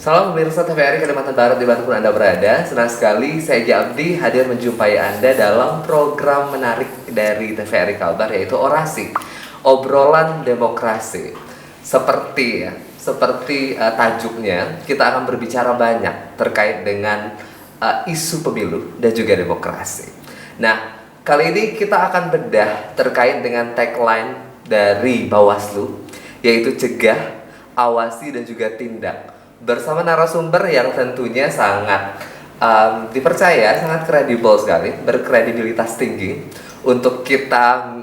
Salam pemirsa TVRI Kalimantan Barat dimanapun Anda berada. Senang sekali saya Abdi hadir menjumpai Anda dalam program menarik dari TVRI Kalbar, yaitu Orasi, Obrolan Demokrasi. Seperti tajuknya, kita akan berbicara banyak terkait dengan isu pemilu dan juga demokrasi. Nah, kali ini kita akan bedah terkait dengan tagline dari Bawaslu, yaitu cegah, awasi, dan juga tindak. Bersama narasumber yang tentunya sangat dipercaya, sangat kredibel sekali, berkredibilitas tinggi untuk kita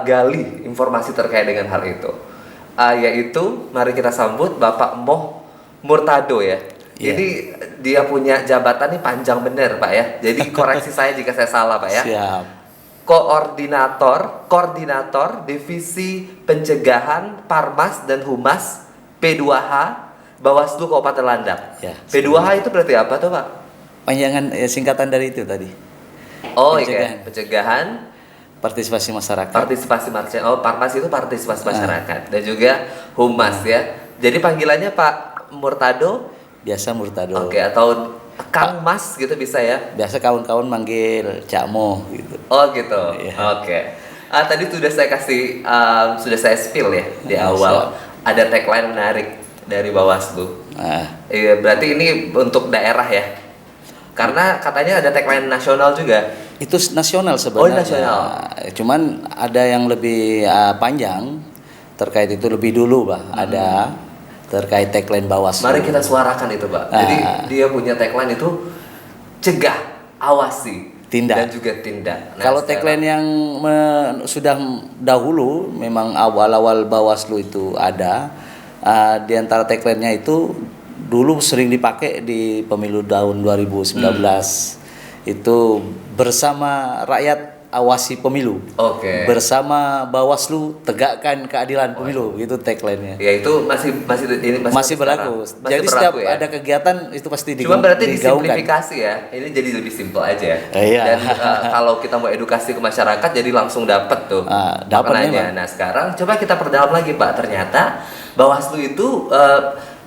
gali informasi terkait dengan hal itu. Yaitu, mari kita sambut Bapak Moh Murtado ya. Yeah. Jadi dia punya jabatan nih panjang bener Pak ya. Jadi koreksi saya jika saya salah Pak ya. Siap. Koordinator Divisi Pencegahan Parmas dan Humas P2H Bawaslu Kabupaten Landak. Ya, P2H itu berarti apa tuh Pak? Panjangan singkatan dari itu tadi. Oh Pencegahan. iya, pencegahan Partisipasi masyarakat. Parmas itu partisipasi masyarakat dan juga Humas ya. Jadi panggilannya Pak Murtado? Biasa Murtado. Oke, atau Kang Mas gitu bisa ya? Biasa kawan-kawan manggil Cak Mo gitu. Oh gitu. Iya. Oke. Tadi sudah saya spill ya di awal. Ada tagline menarik dari Bawaslu. Iya, berarti ini untuk daerah ya. Karena katanya ada tagline nasional juga. Itu nasional sebenarnya. Oh, nasional. Cuman ada yang lebih panjang terkait itu lebih dulu, Pak. Ada terkait tagline Bawaslu. Mari kita suarakan itu, Pak. Jadi dia punya tagline itu cegah, awasi, tindak, dan juga tindak. Nah, kalau tagline yang sudah dahulu memang awal-awal Bawaslu itu ada. Di antara tagline-nya itu dulu sering dipakai di pemilu tahun 2019. Itu bersama rakyat awasi pemilu. Oke. Bersama Bawaslu tegakkan keadilan pemilu, gitu tagline-nya. Ya itu masih berlaku. Jadi berlaku, setiap ya? ada kegiatan itu pasti Cuma berarti digaungkan. disimplifikasi ya. Ini jadi lebih simpel aja. Iya. Dan kalau kita mau edukasi ke masyarakat jadi langsung dapat tuh. Dapat maknanya. Nah, sekarang coba kita perdalam lagi, Pak. Ternyata Bawaslu itu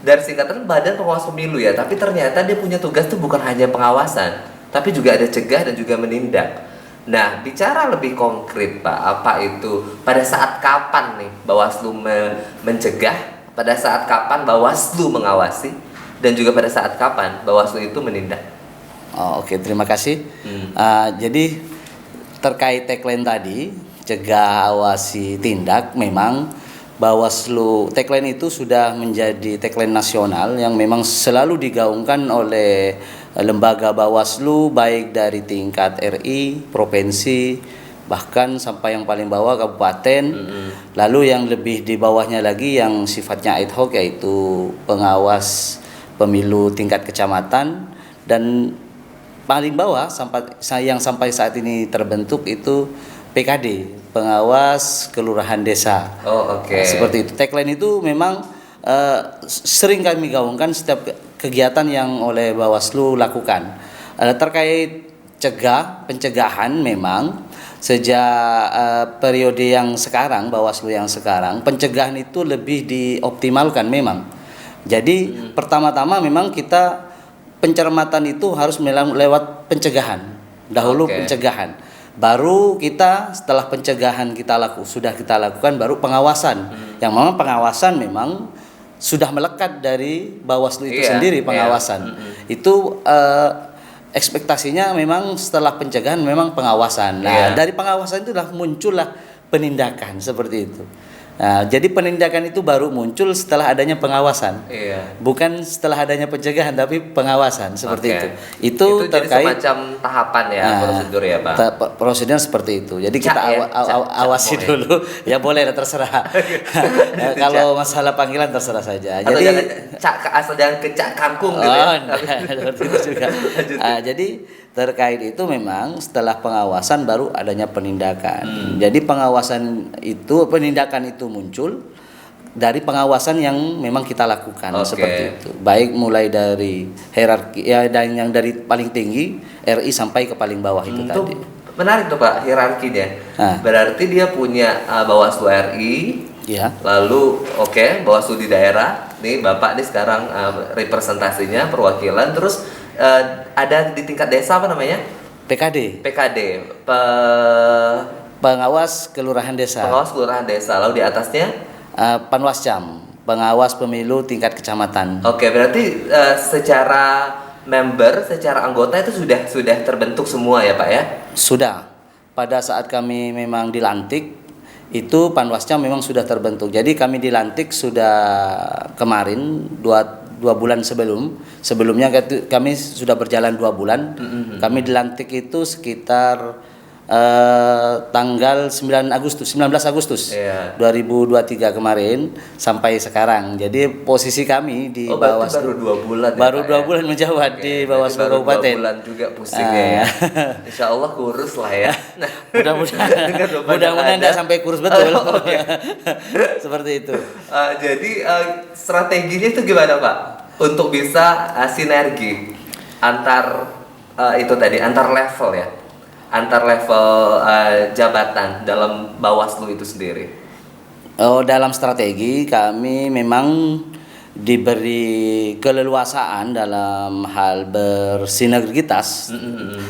dari singkatan Badan Pengawas Pemilu ya, tapi ternyata dia punya tugas tuh bukan hanya pengawasan, tapi juga ada cegah dan juga menindak. Nah, bicara lebih konkret Pak, apa itu? Pada saat kapan nih Bawaslu mencegah? Pada saat kapan Bawaslu mengawasi? Dan juga pada saat kapan Bawaslu itu menindak? Oke, terima kasih. Jadi terkait tagline tadi, cegah, awasi, tindak, memang Bawaslu, tagline itu sudah menjadi tagline nasional yang memang selalu digaungkan oleh lembaga Bawaslu, baik dari tingkat RI, provinsi, bahkan sampai yang paling bawah kabupaten. Lalu yang lebih di bawahnya lagi yang sifatnya ad hoc, yaitu pengawas pemilu tingkat kecamatan, dan paling bawah yang sampai saat ini terbentuk itu PKD, pengawas kelurahan desa. Oh, oke. Seperti itu. Tagline itu memang sering kami gaungkan setiap kegiatan yang oleh Bawaslu lakukan. Terkait pencegahan memang sejak periode yang sekarang, Bawaslu yang sekarang, pencegahan itu lebih dioptimalkan memang. Jadi pertama-tama memang kita pencermatan itu harus lewat pencegahan. Dahulu pencegahan. Baru kita setelah pencegahan sudah kita lakukan baru pengawasan. Yang memang pengawasan memang sudah melekat dari Bawaslu itu sendiri pengawasan. Itu ekspektasinya memang setelah pencegahan memang pengawasan. Nah, dari pengawasan itu muncullah penindakan seperti itu. Nah, jadi penindakan itu baru muncul setelah adanya pengawasan. Bukan setelah adanya pencegahan, tapi pengawasan seperti itu. Itu terkait jadi semacam tahapan ya, prosedur ya, Pak. Prosedur seperti itu. Jadi kita awasi dulu. Ya boleh, terserah. Kalau masalah panggilan terserah saja. Atau jadi jangan kecak kangkung gitu ya. Seperti itu juga. Jadi terkait itu memang setelah pengawasan baru adanya penindakan. Jadi penindakan itu muncul dari pengawasan yang memang kita lakukan seperti itu. Baik mulai dari hierarki dan yang dari paling tinggi RI sampai ke paling bawah itu tadi. Menarik tuh Pak hierarkinya. Berarti dia punya Bawaslu RI, lalu Bawaslu di daerah, nih Bapak nih sekarang representasinya perwakilan, terus ada di tingkat desa apa namanya? PKD, PKD, pengawas kelurahan desa. pengawas kelurahan desa. Lalu di atasnya? Panwascam, pengawas pemilu tingkat kecamatan. Oke, berarti secara member, secara anggota itu sudah terbentuk semua ya Pak ya? Sudah. Pada saat kami memang dilantik, itu Panwascam memang sudah terbentuk. Jadi kami dilantik sudah kemarin dua bulan sebelumnya kami sudah berjalan 2 bulan. Kami dilantik itu sekitar tanggal 19 Agustus Iya. 2023 kemarin sampai sekarang. Jadi posisi kami di bawah berarti baru 2 bulan. baru ya, Pak, 2 ya? bulan menjabat Oke, di berarti Bawaslu baru 2 Kabupaten. bulan juga pusingnya ya. Insya Allah kurus lah ya. Nah, dengan beban Mudah-mudahan yang tidak ada. sampai kurus betul. Oke. Seperti itu. Jadi strateginya itu gimana Pak? Untuk bisa sinergi antar itu tadi antar level ya, antar level jabatan dalam Bawaslu itu sendiri. Oh, dalam strategi kami memang diberi keleluasaan dalam hal bersinergitas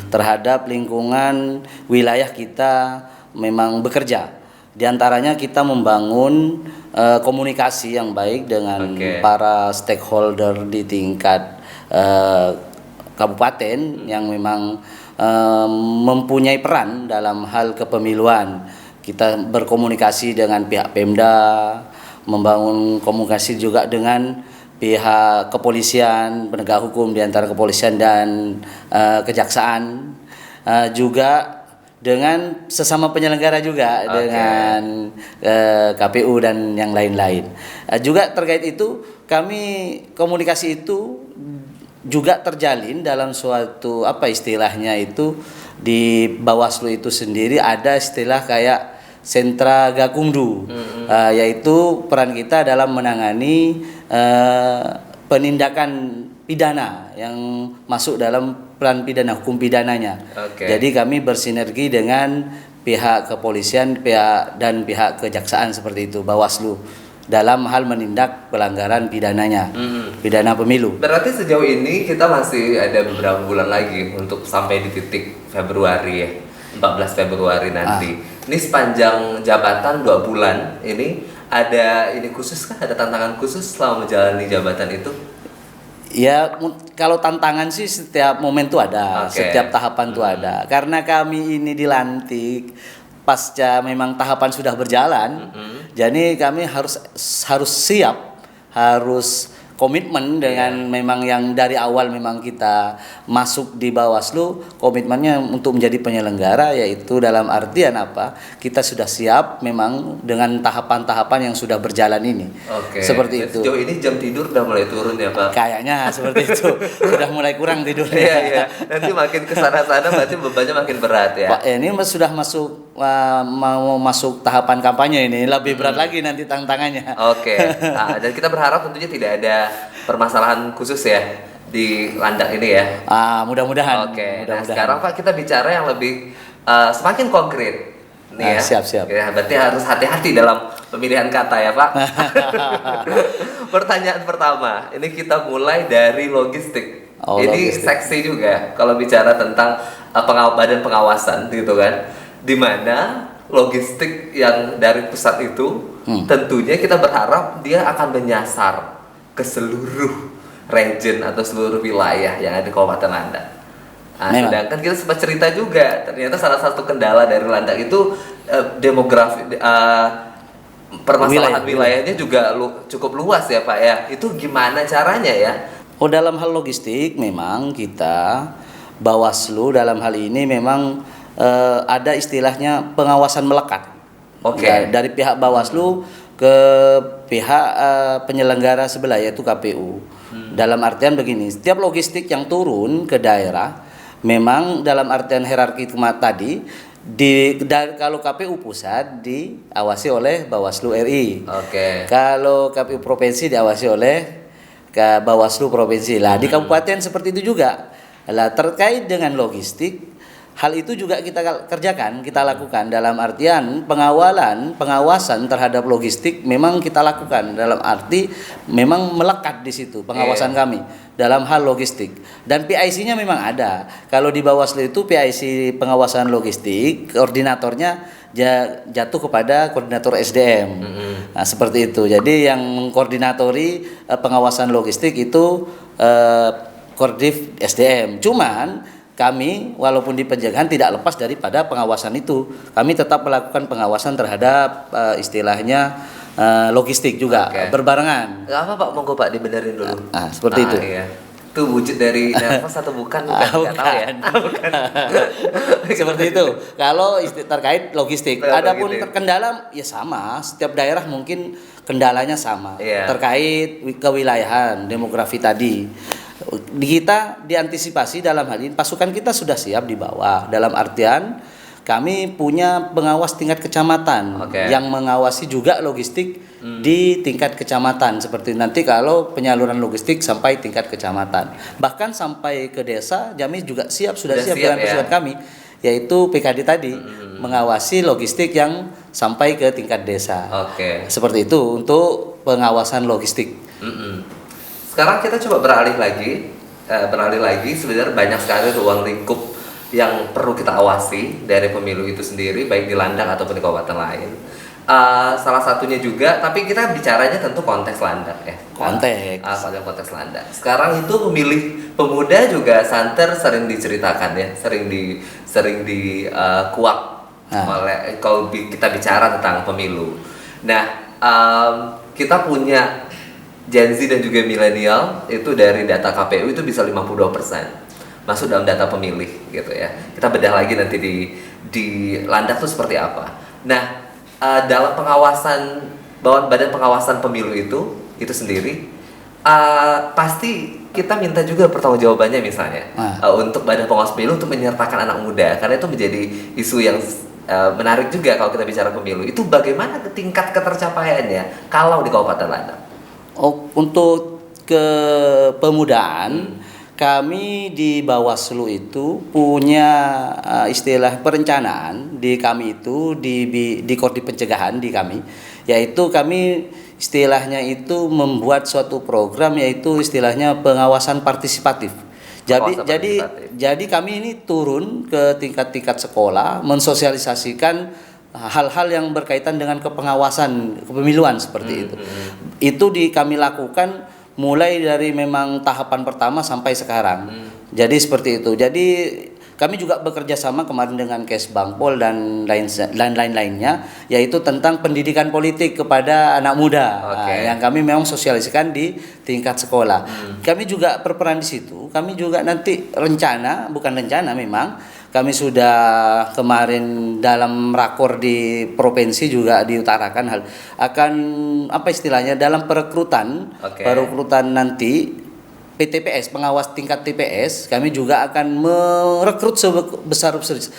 terhadap lingkungan wilayah kita memang bekerja. Di antaranya kita membangun komunikasi yang baik dengan para stakeholder di tingkat kabupaten yang memang mempunyai peran dalam hal kepemiluan. Kita berkomunikasi dengan pihak Pemda, membangun komunikasi juga dengan pihak kepolisian, penegak hukum di antara kepolisian dan kejaksaan, juga dengan sesama penyelenggara juga dengan KPU dan yang lain-lain. Juga terkait itu kami komunikasi itu juga terjalin dalam suatu istilahnya itu di Bawaslu itu sendiri ada istilah kayak sentra gakumdu, yaitu peran kita dalam menangani penindakan pidana yang masuk dalam peran pidana hukum pidananya. Jadi kami bersinergi dengan pihak kepolisian, dan pihak kejaksaan seperti itu, Bawaslu, dalam hal menindak pelanggaran pidananya, pidana pemilu. Berarti sejauh ini kita masih ada beberapa bulan lagi untuk sampai di titik Februari ya, 14 Februari nanti. Ini sepanjang jabatan 2 bulan ini ada ini khusus kah? Ada tantangan khusus selama menjalani jabatan itu? Ya, kalau tantangan sih setiap momen tuh ada, setiap tahapan tuh ada. Karena kami ini dilantik pasca memang tahapan sudah berjalan, jadi kami harus siap, harus komitmen dengan memang yang dari awal memang kita masuk di Bawaslu, komitmennya untuk menjadi penyelenggara, yaitu dalam artian apa? Kita sudah siap memang dengan tahapan-tahapan yang sudah berjalan ini. Seperti itu. Sejauh ini jam tidur udah mulai turun ya Pak? Kayaknya seperti itu. Sudah mulai kurang tidurnya. Iya. Nanti makin kesana-sana berarti bebannya makin berat ya. Pak, ini sudah mau masuk tahapan kampanye ini, lebih berat lagi nanti tantangannya. Dan kita berharap tentunya tidak ada permasalahan khusus ya di Landak ini ya. Mudah-mudahan. Nah sekarang Pak kita bicara yang lebih semakin konkret nih ya. Siap. Ya, berarti harus hati-hati dalam pemilihan kata ya Pak. Pertanyaan pertama, ini kita mulai dari logistik. Ini seksi juga kalau bicara tentang badan pengawasan gitu kan, di mana logistik yang dari pusat itu tentunya kita berharap dia akan menyasar ke seluruh region atau seluruh wilayah yang ada di Kabupaten Landak. Sedangkan kita sempat cerita juga, ternyata salah satu kendala dari Landak itu demografi, permasalahan wilayahnya juga cukup luas ya Pak ya. Itu gimana caranya ya? Dalam hal logistik memang kita Bawaslu dalam hal ini memang ada istilahnya pengawasan melekat. Dari pihak Bawaslu ke pihak penyelenggara sebelah yaitu KPU. Dalam artian begini, setiap logistik yang turun ke daerah memang dalam artian hierarki tadi kalau KPU pusat diawasi oleh Bawaslu RI. Kalau KPU provinsi diawasi oleh Bawaslu provinsi. Lah di kabupaten seperti itu juga. Lah terkait dengan logistik Hal itu juga kita kerjakan, kita lakukan dalam artian pengawasan terhadap logistik memang kita lakukan dalam arti memang melekat di situ pengawasan kami dalam hal logistik. Dan PIC-nya memang ada. Kalau di Bawaslu itu PIC pengawasan logistik, koordinatornya jatuh kepada koordinator SDM. Nah, seperti itu. Jadi yang mengkoordinatori pengawasan logistik itu Koordif SDM. Cuman kami walaupun di pencegahan tidak lepas daripada pengawasan itu. Kami tetap melakukan pengawasan terhadap istilahnya logistik juga berbarengan. Gak apa Pak, monggo Pak dibenerin dulu. Seperti itu. Iya. Itu wujud dari nervous atau bukan? Bukan. Tahu ya. Bukan. Seperti itu. Kalau terkait logistik, adapun kendala ya sama. Setiap daerah mungkin kendalanya sama. Terkait kewilayahan, demografi tadi. Kita diantisipasi dalam hal ini pasukan kita sudah siap di bawah dalam artian kami punya pengawas tingkat kecamatan yang mengawasi juga logistik di tingkat kecamatan seperti nanti kalau penyaluran logistik sampai tingkat kecamatan bahkan sampai ke desa kami juga sudah siap dengan pasukan kami yaitu PKD tadi mengawasi logistik yang sampai ke tingkat desa seperti itu untuk pengawasan logistik. Sekarang kita coba beralih lagi sebenarnya banyak sekali ruang lingkup yang perlu kita awasi dari pemilu itu sendiri baik di Landak ataupun di kabupaten lain. Salah satunya juga, tapi kita bicaranya tentu konteks Landak ya. Konteks Landak. Sekarang itu pemilih pemuda juga santer sering diceritakan ya, sering di kuak oleh kalau kita bicara tentang pemilu. Nah, kita punya Gen Z dan juga milenial itu dari data KPU itu bisa 52% masuk dalam data pemilih gitu ya. Kita bedah lagi nanti di Landak itu seperti apa. Nah, dalam pengawasan badan pengawasan pemilu itu sendiri pasti kita minta juga pertanggungjawabannya misalnya untuk badan pengawas pemilu untuk menyertakan anak muda karena itu menjadi isu yang menarik juga kalau kita bicara pemilu. Itu bagaimana tingkat ketercapaiannya kalau di Kabupaten Landak? Untuk kepemudaan kami di Bawaslu itu punya istilah perencanaan di kami itu di Koordinasi Pencegahan di kami yaitu kami istilahnya itu membuat suatu program yaitu istilahnya pengawasan partisipatif. Jadi kami ini turun ke tingkat-tingkat sekolah mensosialisasikan hal-hal yang berkaitan dengan kepengawasan kepemiluan seperti itu. Itu kami lakukan mulai dari memang tahapan pertama sampai sekarang. Jadi seperti itu. Jadi kami juga bekerja sama kemarin dengan Kesbangpol dan lain-lainnya yaitu tentang pendidikan politik kepada anak muda yang kami memang sosialisasikan di tingkat sekolah. Kami juga berperan di situ. Kami juga nanti memang kami sudah kemarin dalam rakor di provinsi juga diutarakan hal akan dalam perekrutan nanti PTPS pengawas tingkat TPS kami juga akan merekrut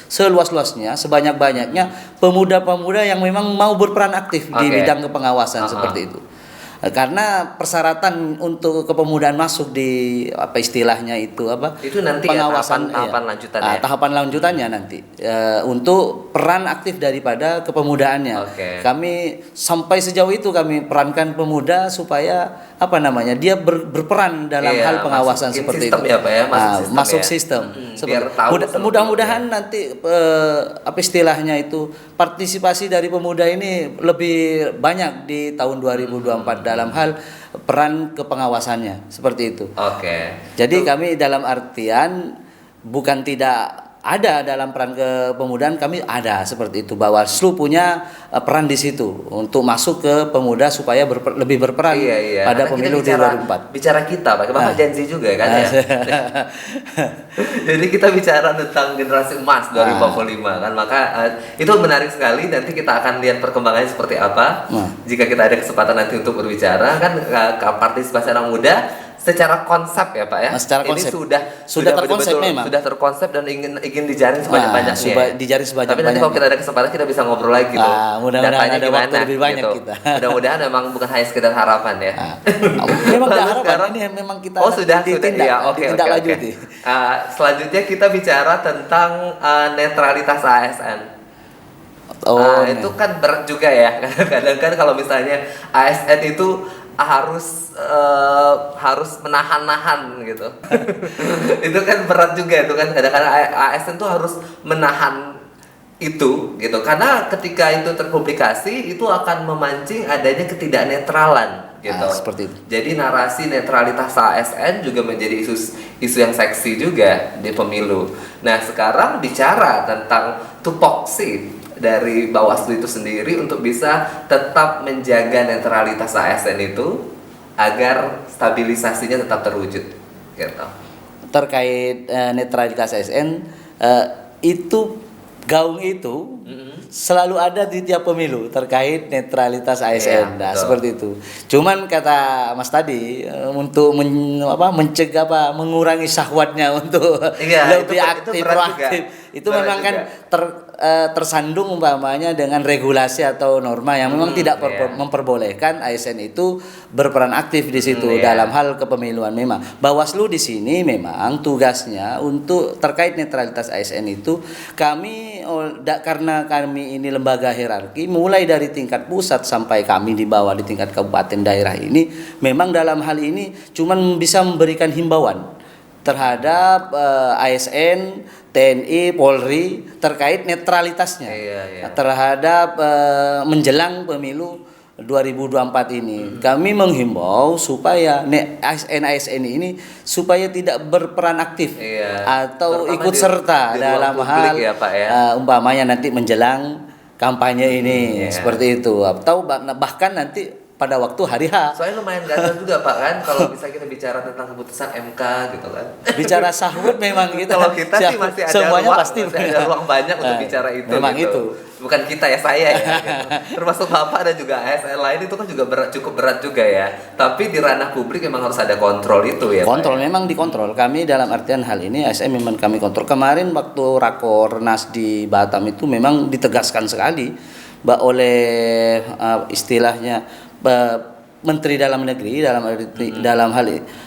seluas-luasnya sebanyak-banyaknya pemuda-pemuda yang memang mau berperan aktif di bidang kepengawasan seperti itu. Karena persyaratan untuk kepemudaan masuk di istilahnya itu nanti pengawasan tahapan lanjutannya. Tahapan lanjutannya nanti untuk peran aktif daripada kepemudaannya. Kami sampai sejauh itu kami perankan pemuda supaya dia berperan dalam hal pengawasan seperti itu. Masuk sistem. Mudah-mudahan nanti istilahnya itu partisipasi dari pemuda ini lebih banyak di tahun 2024 dalam hal peran kepengawasannya seperti itu. Jadi kami dalam artian bukan tidak ada dalam peran kepemudaan kami ada seperti itu. Bawaslu punya peran di situ untuk masuk ke pemuda supaya lebih berperan pada pemilu 2024. Bicara kita, Bapak Gen Z juga kan ya. Jadi kita bicara tentang generasi emas 2045 kan, maka itu menarik sekali. Nanti kita akan lihat perkembangannya seperti apa. Jika kita ada kesempatan nanti untuk berbicara kan partisipasi anak muda secara konsep ya Pak ya. Secara Ini konsep. sudah Terkonsep betul-betul memang. Sudah terkonsep dan ingin dijaring sebanyak-banyaknya. Dijaring Tapi nanti sebanyak-banyaknya. kalau kita ada kesempatan kita bisa ngobrol lagi tuh. Mudah-mudahan Datanya ada waktu gimana, lebih banyak gitu. kita. Mudah-mudahan memang bukan hanya sekedar harapan ya. Memang Lalu harapan sekarang- ini memang kita sudah ditindak, ya, oke. ditindaklanjuti. Selanjutnya kita bicara tentang netralitas ASN. Itu kan berat juga ya. Kadang kan kalau misalnya ASN itu harus menahan-nahan gitu. Itu kan berat juga itu kan. Kadang-kadang ASN tuh harus menahan itu gitu. Karena ketika itu terpublikasi itu akan memancing adanya ketidaknetralan gitu. Seperti itu. Jadi narasi netralitas ASN juga menjadi isu yang seksi juga di pemilu. Nah, sekarang bicara tentang tupoksi dari Bawaslu itu sendiri untuk bisa tetap menjaga netralitas ASN itu agar stabilisasinya tetap terwujud gitu. Terkait netralitas ASN, itu gaung itu selalu ada di tiap pemilu terkait netralitas ASN. Iya, Seperti itu. Cuman kata Mas tadi untuk mencegah mengurangi syahwatnya untuk lebih aktif, proaktif. Itu memang kan tersandung umpamanya dengan regulasi atau norma yang memang tidak memperbolehkan ASN itu berperan aktif di situ dalam hal kepemiluan. Memang Bawaslu di sini memang tugasnya untuk terkait netralitas ASN itu karena kami ini lembaga hierarki mulai dari tingkat pusat sampai kami di bawah di tingkat kabupaten daerah ini memang dalam hal ini cuman bisa memberikan himbauan terhadap ASN, TNI, Polri terkait netralitasnya terhadap menjelang pemilu 2024 ini. Kami menghimbau supaya ASN ini supaya tidak berperan aktif atau terutama ikut serta dalam hal ya, Pak, ya. Umpamanya nanti menjelang kampanye ini seperti itu, atau bahkan nanti pada waktu hari H. Soalnya lumayan gagal juga Pak kan kalau bisa kita bicara tentang keputusan MK gitu kan. Bicara sahut memang kita. Kalau kita sih masih ada semuanya ruang, pasti ada ruang banyak untuk bicara itu. Memang gitu. Bukan kita ya, saya ya. Gitu. Termasuk Bapak dan juga ASN lain itu kan juga cukup berat juga ya. Tapi di ranah publik memang harus ada kontrol itu ya. Kontrol memang dikontrol. Kami dalam artian hal ini ASN memang kami kontrol. Kemarin waktu Rakornas di Batam itu memang ditegaskan sekali oleh istilahnya Menteri Dalam Negeri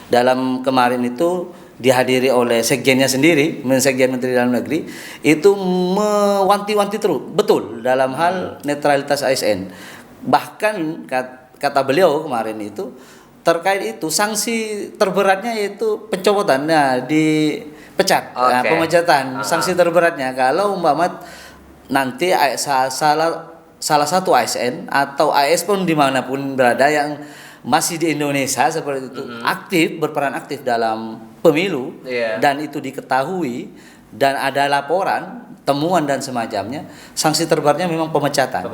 dalam kemarin itu dihadiri oleh sekjennya sendiri, Sekjen Menteri Dalam Negeri itu mewanti-wanti terus betul dalam hal netralitas ASN. Bahkan kata beliau kemarin itu terkait itu sanksi terberatnya yaitu pencopotan, dipecat, pemecatan. Sanksi terberatnya kalau umpama nanti salah satu ASN atau AS pun dimanapun berada yang masih di Indonesia seperti itu berperan aktif dalam pemilu dan itu diketahui dan ada laporan, temuan dan semacamnya, sanksi terberatnya memang pemecatan.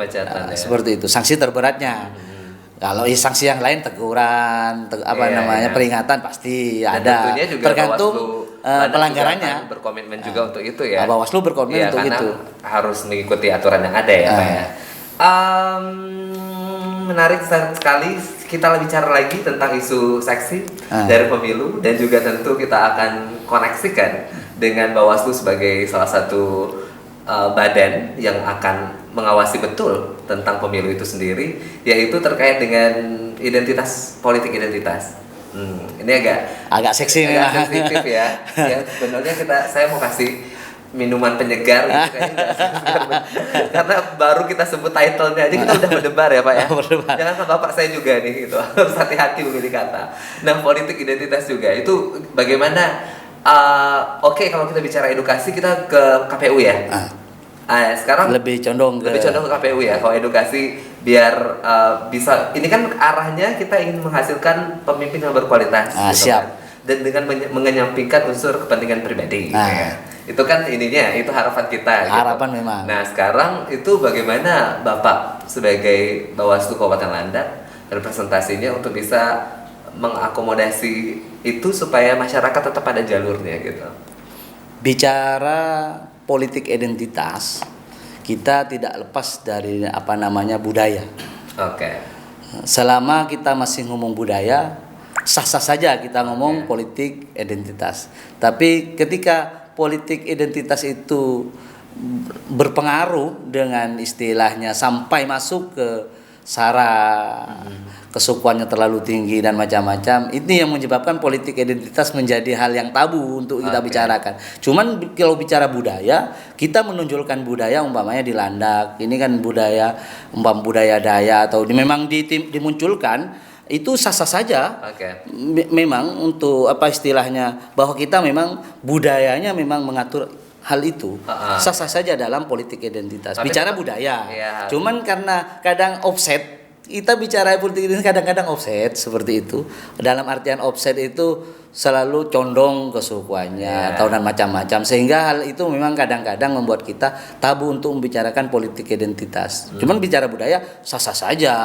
Seperti itu sanksi terberatnya. Kalau sanksi yang lain teguran, peringatan pasti dan ada. Tergantung pelanggarannya. Berkomitmen juga untuk itu ya. Bawaslu berkomitmen untuk itu. Harus mengikuti aturan yang ada ya Pak ya. Menarik sekali kita bicara lagi tentang isu seksi dari pemilu dan juga tentu kita akan koneksikan dengan Bawaslu sebagai salah satu badan yang akan mengawasi betul tentang pemilu itu sendiri, yaitu terkait dengan politik identitas. Ini agak seksi, agak sensitif ya. Ya sebenarnya saya mau kasih minuman penyegar gitu kayaknya karena baru kita sebut title-nya aja kita udah berdebar ya Pak ya. Jangan kan Bapak saya juga nih gitu. Harus hati-hati memilih kata. Nah, politik identitas juga itu bagaimana kalau kita bicara edukasi kita ke KPU ya. Sekarang lebih condong ke KPU ya. Kalau edukasi biar bisa, ini kan arahnya kita ingin menghasilkan pemimpin yang berkualitas gitu kan? Dan dengan mengenyampingkan unsur kepentingan pribadi itu kan itu harapan kita harapan gitu. Memang. Nah sekarang itu bagaimana Bapak sebagai Bawaslu Kabupaten Landak representasinya untuk bisa mengakomodasi itu supaya masyarakat tetap ada jalurnya gitu. Bicara politik identitas, kita tidak lepas dari budaya. Oke. Selama kita masih ngomong budaya, sah-sah saja kita ngomong politik identitas. Tapi ketika politik identitas itu berpengaruh dengan istilahnya sampai masuk ke sara, kesukuannya terlalu tinggi dan macam-macam, ini yang menyebabkan politik identitas menjadi hal yang tabu untuk kita bicarakan. Cuman kalau bicara budaya, kita menonjolkan budaya umpamanya di landak, ini kan budaya budaya Dayak atau memang dimunculkan, itu sah-sah saja. Memang untuk apa istilahnya, bahwa kita memang budayanya memang mengatur hal itu, sah-sah saja dalam politik identitas. Tapi bicara budaya. Iya. Cuman karena kadang offset, kita bicara politik identitas kadang-kadang offset seperti itu. Dalam artian offset itu selalu condong ke sukuannya atau dan macam-macam, sehingga hal itu memang kadang-kadang membuat kita tabu untuk membicarakan politik identitas. Cuman bicara budaya sah-sah saja,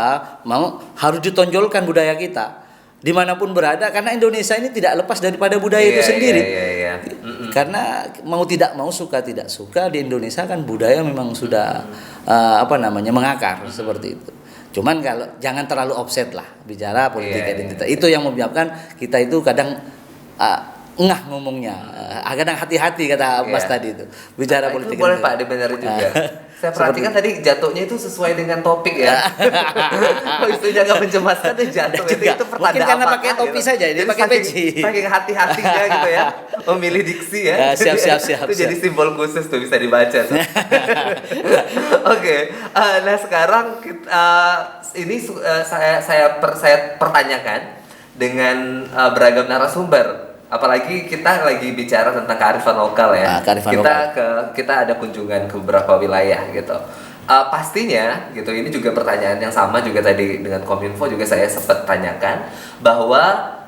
mau harus ditonjolkan budaya kita dimanapun berada, karena Indonesia ini tidak lepas daripada budaya itu sendiri. Karena mau tidak mau, suka tidak suka, di Indonesia kan budaya memang sudah mengakar seperti itu. Cuman kalau jangan terlalu offset lah bicara politik identitas. Itu yang menyebabkan kita itu kadang engah ngomongnya, kadang hati-hati kata Mas tadi itu bicara politik. Itu boleh Pak dibenerin juga. Saya perhatikan tadi jatuhnya itu sesuai dengan topik ya. Kalau isunya nggak mencemaskan ya jatuh. Itu pertanda. Mungkin karena pakai topi saja, dia pakai peci. Saking hati-hatinya gitu ya, memilih diksi ya. Siap. Itu jadi simbol khusus tuh, bisa dibaca tuh. Oke. Nah sekarang saya pertanyakan dengan beragam narasumber. Apalagi kita lagi bicara tentang kearifan lokal ya. Kita ada kunjungan ke beberapa wilayah gitu. Pastinya gitu, ini juga pertanyaan yang sama juga tadi dengan Kominfo juga saya sempat tanyakan bahwa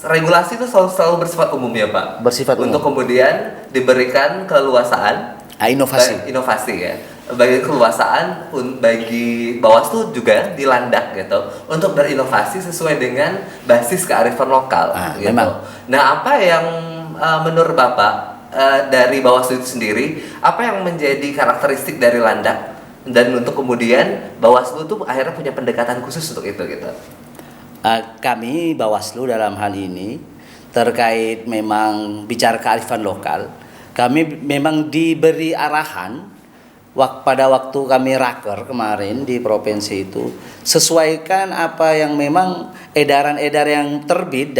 regulasi itu selalu bersifat umum ya Pak. Bersifat umum. Untuk kemudian diberikan keluasaan inovasi ya. Bagi keluasaan bagi Bawaslu juga dilandak gitu untuk berinovasi sesuai dengan basis kearifan lokal gitu. Memang. Nah, apa yang menurut Bapak dari Bawaslu itu sendiri, apa yang menjadi karakteristik dari landak dan untuk kemudian Bawaslu tuh akhirnya punya pendekatan khusus untuk itu gitu? Kami Bawaslu dalam hal ini terkait memang bicara kearifan lokal, kami memang diberi arahan pada waktu kami raker kemarin di provinsi itu, sesuaikan apa yang memang edaran-edaran yang terbit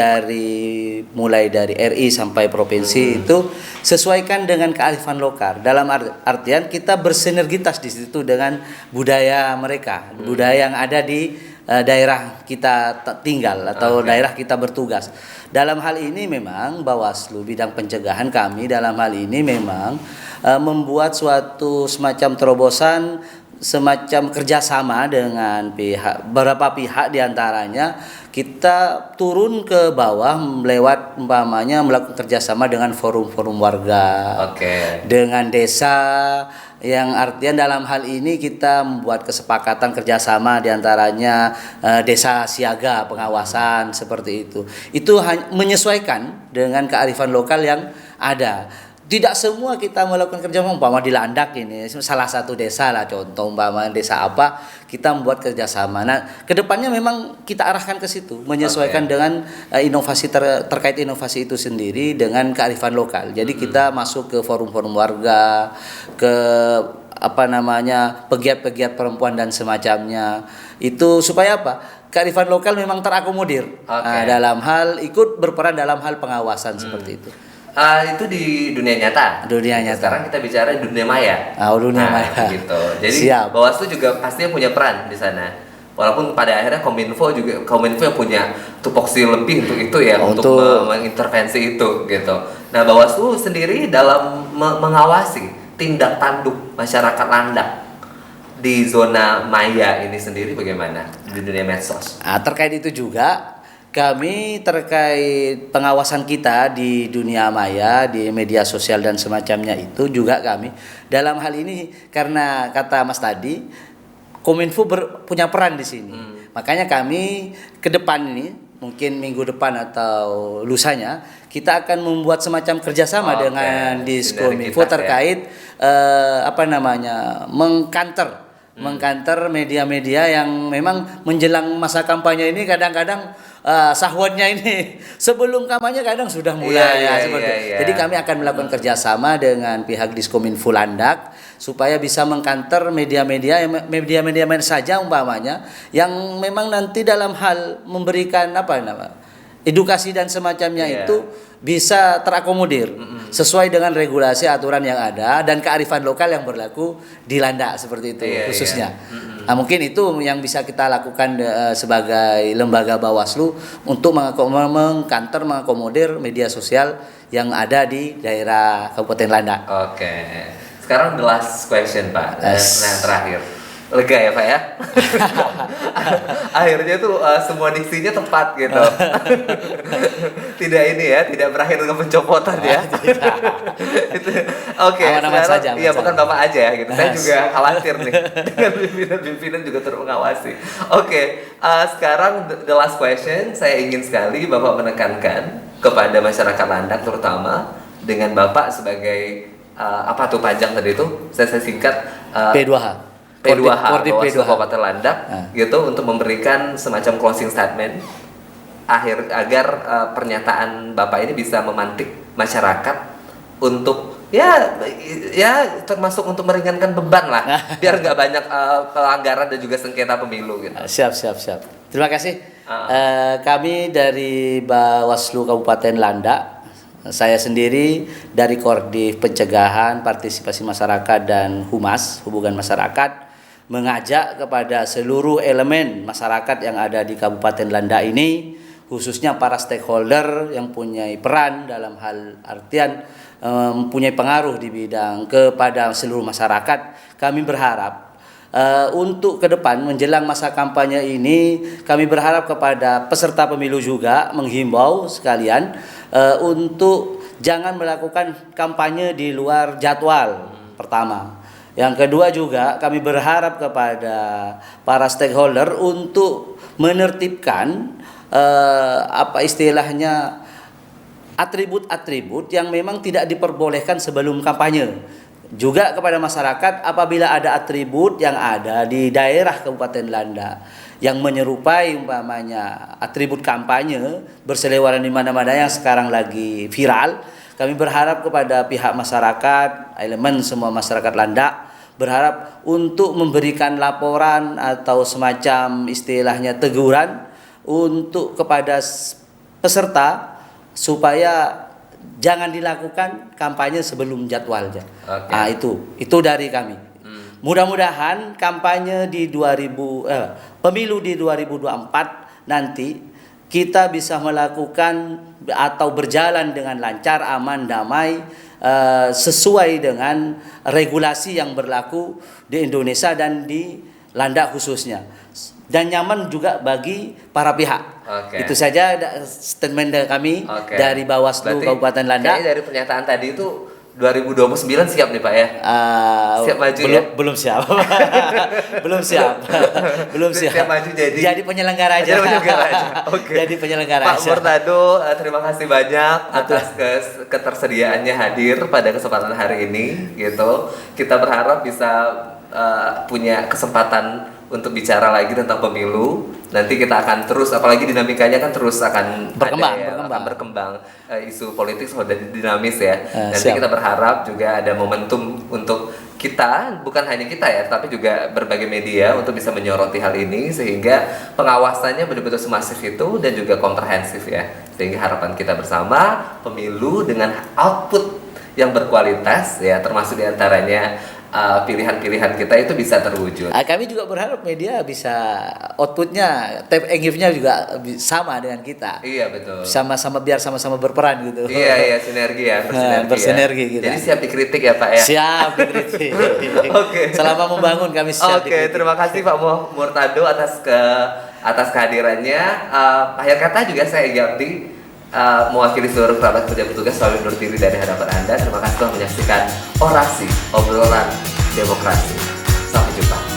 mulai dari RI sampai provinsi itu sesuaikan dengan kearifan lokal. Dalam artian kita bersinergitas di situ dengan budaya mereka, budaya yang ada di daerah kita tinggal atau daerah kita bertugas. Dalam hal ini memang Bawaslu bidang pencegahan kami dalam hal ini memang membuat suatu semacam terobosan, semacam kerjasama dengan beberapa pihak, diantaranya kita turun ke bawah lewat umpamanya melakukan kerjasama dengan forum-forum warga, dengan desa, yang artian dalam hal ini kita membuat kesepakatan kerjasama diantaranya desa siaga pengawasan seperti itu. Itu menyesuaikan dengan kearifan lokal yang ada. Tidak semua kita melakukan kerjasama, umpama di landak ini salah satu desa lah contoh, umpama desa apa kita membuat kerjasama. Nah kedepannya memang kita arahkan ke situ, menyesuaikan dengan inovasi terkait inovasi itu sendiri dengan kearifan lokal. Jadi kita masuk ke forum-forum warga, ke pegiat-pegiat perempuan dan semacamnya, itu supaya apa? Kearifan lokal memang terakomodir dalam hal ikut berperan dalam hal pengawasan seperti itu. Itu di dunia nyata. Sekarang kita bicara di dunia maya. Dunia maya. Gitu. Jadi Bawaslu juga pastinya punya peran di sana. Walaupun pada akhirnya Kominfo yang punya tupoksi lebih untuk itu ya, untuk mengintervensi itu gitu. Nah, Bawaslu sendiri dalam mengawasi tindak tanduk masyarakat landak di zona maya ini sendiri bagaimana di dunia medsos? Terkait itu juga kami terkait pengawasan kita di dunia maya, di media sosial dan semacamnya itu juga kami dalam hal ini, karena kata Mas tadi Kominfo punya peran di sini. Makanya kami ke depan ini mungkin minggu depan atau lusanya kita akan membuat semacam kerjasama dengan Diskominfo terkait mengkanter media-media yang memang menjelang masa kampanye ini kadang-kadang sahwannya ini sebelum kampanye kadang sudah mulai seperti itu. Jadi kami akan melakukan kerjasama dengan pihak Diskominfo Landak supaya bisa mengkanter media-media mana saja umpamanya yang memang nanti dalam hal memberikan edukasi dan semacamnya itu bisa terakomodir sesuai dengan regulasi aturan yang ada dan kearifan lokal yang berlaku di Landak seperti itu khususnya. Nah, mungkin itu yang bisa kita lakukan sebagai lembaga Bawaslu untuk mengkanter mengakomodir media sosial yang ada di daerah Kabupaten Landak. Oke. Sekarang the last question, Pak. Nah, yang terakhir. Lega ya, Pak ya? Akhirnya tuh semua diksinya tepat gitu. Tidak ini ya, tidak berakhir dengan pencopotan ya. Oke, sekarang iya bukan Bapak aja ya gitu. Saya juga khawatir nih dengan pimpinan juga turut mengawasi. Oke, sekarang the last question, saya ingin sekali Bapak menekankan kepada masyarakat Landak terutama dengan Bapak sebagai apa tuh panjang tadi itu? Saya singkat P2H. Bawaslu Kabupaten Landak gitu untuk memberikan semacam closing statement agar pernyataan Bapak ini bisa memantik masyarakat untuk ya termasuk untuk meringankan beban lah biar nggak banyak pelanggaran dan juga sengketa pemilu gitu. Siap. Terima kasih. Kami dari Bawaslu Kabupaten Landak, saya sendiri dari Koordif Pencegahan, Partisipasi Masyarakat dan Humas, Hubungan Masyarakat, mengajak kepada seluruh elemen masyarakat yang ada di Kabupaten Landak ini, khususnya para stakeholder yang punya peran dalam hal artian mempunyai pengaruh di bidang kepada seluruh masyarakat. Kami berharap untuk ke depan menjelang masa kampanye ini, kami berharap kepada peserta pemilu juga menghimbau sekalian untuk jangan melakukan kampanye di luar jadwal pertama. Yang kedua juga kami berharap kepada para stakeholder untuk menertibkan atribut-atribut yang memang tidak diperbolehkan sebelum kampanye. Juga kepada masyarakat apabila ada atribut yang ada di daerah Kabupaten Landak yang menyerupai umpamanya atribut kampanye berseliweran di mana-mana yang sekarang lagi viral, kami berharap kepada pihak masyarakat, elemen semua masyarakat Landak berharap untuk memberikan laporan atau semacam istilahnya teguran untuk kepada peserta supaya jangan dilakukan kampanye sebelum jadwalnya. Okay. Nah, itu dari kami. Mudah-mudahan kampanye di pemilu di 2024 nanti kita bisa melakukan atau berjalan dengan lancar, aman, damai, sesuai dengan regulasi yang berlaku di Indonesia dan di Landak khususnya, dan nyaman juga bagi para pihak. Okay. Itu saja statement dari kami dari Bawaslu Kabupaten Landak. Kayaknya dari pernyataan tadi itu 2029 siap nih Pak ya? Siap maju belum siap. belum siap. Siap maju jadi penyelenggara aja. Okay. Jadi penyelenggara Pak Murtado, terima kasih banyak atas ketersediaannya hadir pada kesempatan hari ini gitu. Kita berharap bisa punya kesempatan untuk bicara lagi tentang pemilu. Nanti kita akan terus, apalagi dinamikanya kan terus akan berkembang. Isu politik sudah dinamis ya. Nanti kita berharap juga ada momentum untuk kita, bukan hanya kita ya, tapi juga berbagai media untuk bisa menyoroti hal ini sehingga pengawasannya betul-betul semasif itu dan juga komprehensif ya. Sehingga harapan kita bersama pemilu dengan output yang berkualitas ya, termasuk diantaranya pilihan-pilihan kita itu bisa terwujud. Kami juga berharap media bisa outputnya, engagement-nya juga sama dengan kita. Iya betul. Biar sama-sama berperan gitu. Iya sinergi ya, bersinergi ya. Gitu. Jadi siap dikritik ya Pak ya. Siap dikritik. Oke. Selama membangun kami siap. Oke, terima kasih Pak Murtado atas kehadirannya. Akhir kata juga saya Gabdi mewakili seluruh kerabat kerja petugas selalu undur diri dari hadapan Anda. Terima kasih telah menyaksikan Orasi Obrolan Demokrasi. Sampai jumpa.